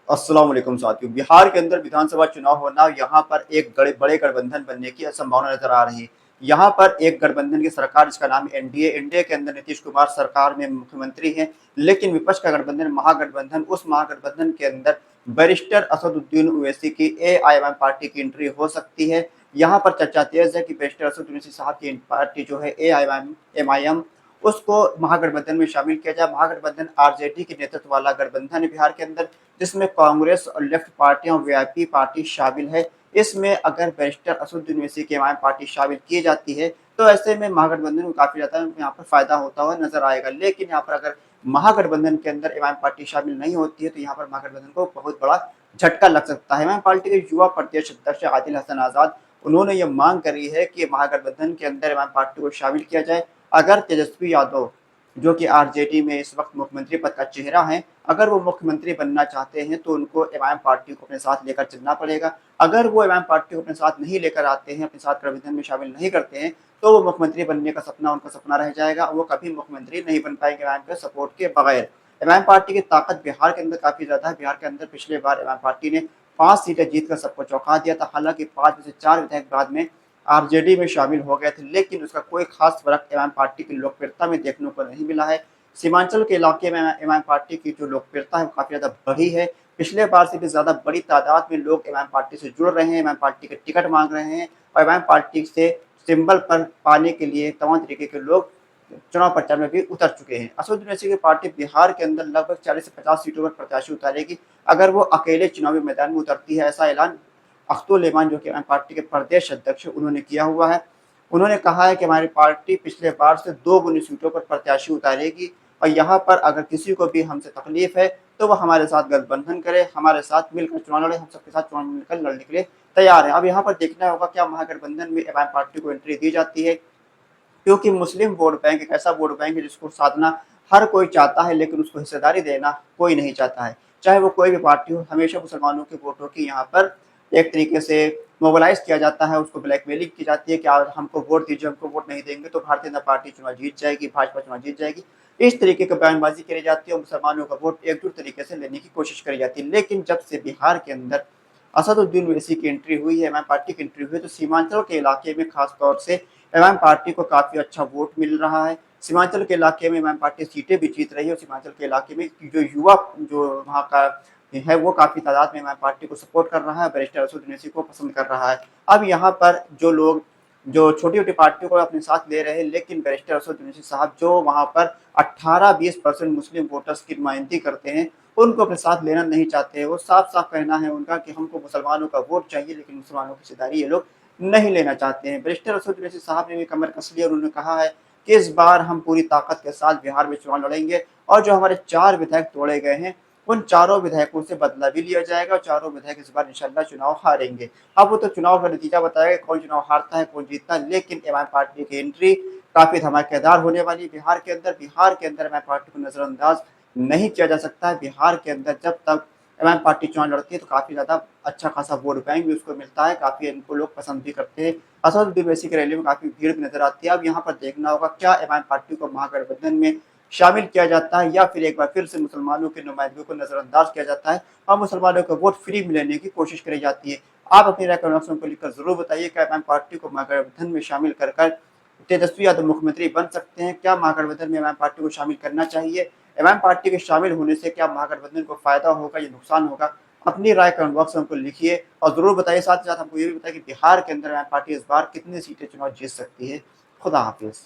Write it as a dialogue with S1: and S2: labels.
S1: अस्सलाम वालेकुम साथियों। बिहार के अंदर विधानसभा चुनाव होना, यहाँ पर एक बड़े गठबंधन बनने की संभावना नजर आ रही है। यहाँ पर एक गठबंधन की सरकार जिसका नाम एनडीए, एनडीए के अंदर नीतीश कुमार सरकार में मुख्यमंत्री हैं। लेकिन विपक्ष का गठबंधन महागठबंधन, उस महागठबंधन के अंदर बैरिस्टर असदुद्दीन ओवैसी की एआईएमआईएम पार्टी की एंट्री हो सकती है। यहाँ पर चर्चा तेज है कि बैरिस्टर असदुद्दीन ओवैसी साहब की पार्टी जो है एआईएमआईएम, उसको महागठबंधन में शामिल किया जाए। महागठबंधन आरजेडी के नेतृत्व वाला गठबंधन है बिहार के अंदर, जिसमें कांग्रेस और लेफ्ट पार्टियां और वीआईपी पार्टी शामिल है। इसमें अगर बैरिस्टर असदुद्दीन ओवैसी की एमआईएम पार्टी शामिल की जाती है तो ऐसे में महागठबंधन को काफी ज्यादा यहाँ पर फायदा होता हुआ नजर आएगा। लेकिन यहाँ पर अगर महागठबंधन के अंदर एमआईएम पार्टी शामिल नहीं होती है तो यहाँ पर महागठबंधन को बहुत बड़ा झटका लग सकता है। एमआईएम पार्टी के युवा प्रदेश अध्यक्ष आदिल हसन आजाद, उन्होंने ये मांग करी है कि महागठबंधन के अंदर एमआईएम पार्टी को शामिल किया जाए। अगर तेजस्वी यादव, जो कि आरजेडी में इस वक्त मुख्यमंत्री पद का चेहरा है, अगर वो मुख्यमंत्री बनना चाहते हैं तो उनको एमआईएम पार्टी को अपने साथ लेकर चलना पड़ेगा। अगर वो एमआईएम पार्टी को अपने साथ नहीं लेकर आते हैं, अपने साथ गठबंधन में शामिल नहीं करते हैं, तो वो मुख्यमंत्री बनने का सपना उनका सपना रह जाएगा। वो कभी मुख्यमंत्री नहीं बन पाएंगे एमआईएम के सपोर्ट के बगैर। एमआईएम पार्टी की ताकत बिहार के अंदर काफी ज्यादा है। बिहार के अंदर पिछले बार एमआईएम पार्टी ने 5 सीटें जीतकर सबको चौंका दिया था। हालांकि 5 में से 4 विधायक बाद में आरजेडी में शामिल हो गए थे, लेकिन उसका कोई खास फर्क एमआईएम पार्टी की लोकप्रियता में देखने को नहीं मिला है। सीमांचल के इलाके में एमआईएम पार्टी की जो लोकप्रियता है वो काफी ज्यादा बढ़ी है। पिछले बार से भी ज्यादा बड़ी तादाद में लोग एमआईएम पार्टी से जुड़ रहे हैं, एमआईएम पार्टी के टिकट मांग रहे हैं और एमआईएम पार्टी से सिंबल पर पाने के लिए तमाम तरीके के लोग चुनाव प्रचार में भी उतर चुके हैं। असदुद्दीन ओवैसी की पार्टी बिहार के अंदर लगभग 40 से 50 सीटों पर प्रत्याशी उतारेगी अगर वो अकेले चुनावी मैदान में उतरती है। ऐसा ऐलान अख्तुल लेमान, जो कि एमआईएम पार्टी के प्रदेश अध्यक्ष, उन्होंने किया हुआ है। उन्होंने कहा है कि हमारी पार्टी पिछले बार से 2 गुनी सीटों पर प्रत्याशी उतारेगी और यहाँ पर अगर किसी को भी हमसे तकलीफ है तो वो हमारे साथ गठबंधन करे, हमारे साथ मिलकर चुनाव लड़े। हम सबके साथ चुनाव मिलकर लड़ने के लिए तैयार है। अब यहाँ पर देखना होगा क्या महागठबंधन में एमआईएम पार्टी को एंट्री दी जाती है, क्योंकि मुस्लिम वोट बैंक एक ऐसा वोट बैंक है जिसको साधना हर कोई चाहता है, लेकिन उसको हिस्सेदारी देना कोई नहीं चाहता है। चाहे वो कोई भी पार्टी हो, हमेशा मुसलमानों के वोटों की यहाँ पर एक तरीके से मोबिलाइज किया जाता है, उसको ब्लैकमेलिंग की जाती है कि आप हमको वोट दीजिए, हमको वोट नहीं देंगे तो भारतीय जनता पार्टी चुनाव जीत जाएगी, भाजपा चुनाव जीत जाएगी। इस तरीके की बयानबाजी करी जाती है और मुसलमानों का वोट एकजुट तरीके से लेने की कोशिश करी जाती है। लेकिन जब से बिहार के अंदर असदुद्दीन ओवैसी की एंट्री हुई है, एमआईएम पार्टी की एंट्री हुई है, तो सीमांचल के इलाके में खास तौर से एमआईएम पार्टी को काफी अच्छा वोट मिल रहा है। सीमांचल के इलाके में एमआईएम पार्टी सीटें भी जीत रही है और सीमांचल के इलाके में जो युवा जो वहाँ का है वो काफी तादाद में एमआईएम पार्टी को सपोर्ट कर रहा है, बैरिस्टर असदुद्दीन ओवैसी को पसंद कर रहा है। अब यहाँ पर जो लोग जो छोटी-छोटी पार्टियों को अपने साथ ले रहे हैं, लेकिन बैरिस्टर असदुद्दीन ओवैसी साहब जो वहाँ पर 18-20% मुस्लिम वोटर्स की नुमाइंदगी करते हैं, उनको अपने साथ लेना नहीं चाहते हैं। वो साफ-साफ कहना है उनका कि हमको मुसलमानों का वोट चाहिए, लेकिन मुसलमानों की हिस्सेदारी ये लोग नहीं लेना चाहते हैं। बैरिस्टर असदुद्दीन ओवैसी साहब ने भी कमर कस ली और उन्होंने कहा है कि इस बार हम पूरी ताकत के साथ बिहार में चुनाव लड़ेंगे और जो हमारे 4 विधायक तोड़े गए हैं, उन चारों विधायकों से बदला भी लिया जाएगा और चारों विधायक इस बार इंशाल्लाह चुनाव हारेंगे। अब वो तो चुनाव का नतीजा बताएगा कौन चुनाव हारता है, कौन जीतता है, लेकिन एमआईएम पार्टी की एंट्री काफ़ी धमाकेदार होने वाली है बिहार के अंदर। बिहार के अंदर एमआईएम पार्टी को नज़रअंदाज नहीं किया जा सकता है। बिहार के अंदर जब तक एमआईएम पार्टी चुनाव लड़ती है तो काफ़ी ज़्यादा अच्छा खासा वोट बैंक भी उसको मिलता है, काफ़ी इनको लोग पसंद भी करते हैं। असदुद्दीन ओवैसी की रैली में काफ़ी भीड़ भी नज़र आती है। अब यहाँ पर देखना होगा क्या एमआईएम पार्टी को महागठबंधन में शामिल किया जाता है या फिर एक बार फिर से मुसलमानों की नुमाइंदगी को नज़रअंदाज किया जाता है और मुसलमानों को वोट फ्री में लेने की कोशिश करी जाती है। आप अपनी राय कमेंट बॉक्स में लिखकर जरूर बताइए, क्या एमआईएम पार्टी को महागठबंधन में शामिल कर तेजस्वी यादव मुख्यमंत्री बन सकते हैं? क्या महागठबंधन में एमआईएम पार्टी को शामिल करना चाहिए? एमआईएम पार्टी के शामिल होने से क्या महागठबंधन को फायदा होगा या नुकसान होगा? अपनी राय कमेंट बॉक्स में हमको लिखिए और जरूर बताइए। साथ ही साथ हमको ये भी बताइए कि बिहार के अंदर एमआईएम पार्टी इस बार कितनी सीटें चुनाव जीत सकती है। खुदा हाफिज।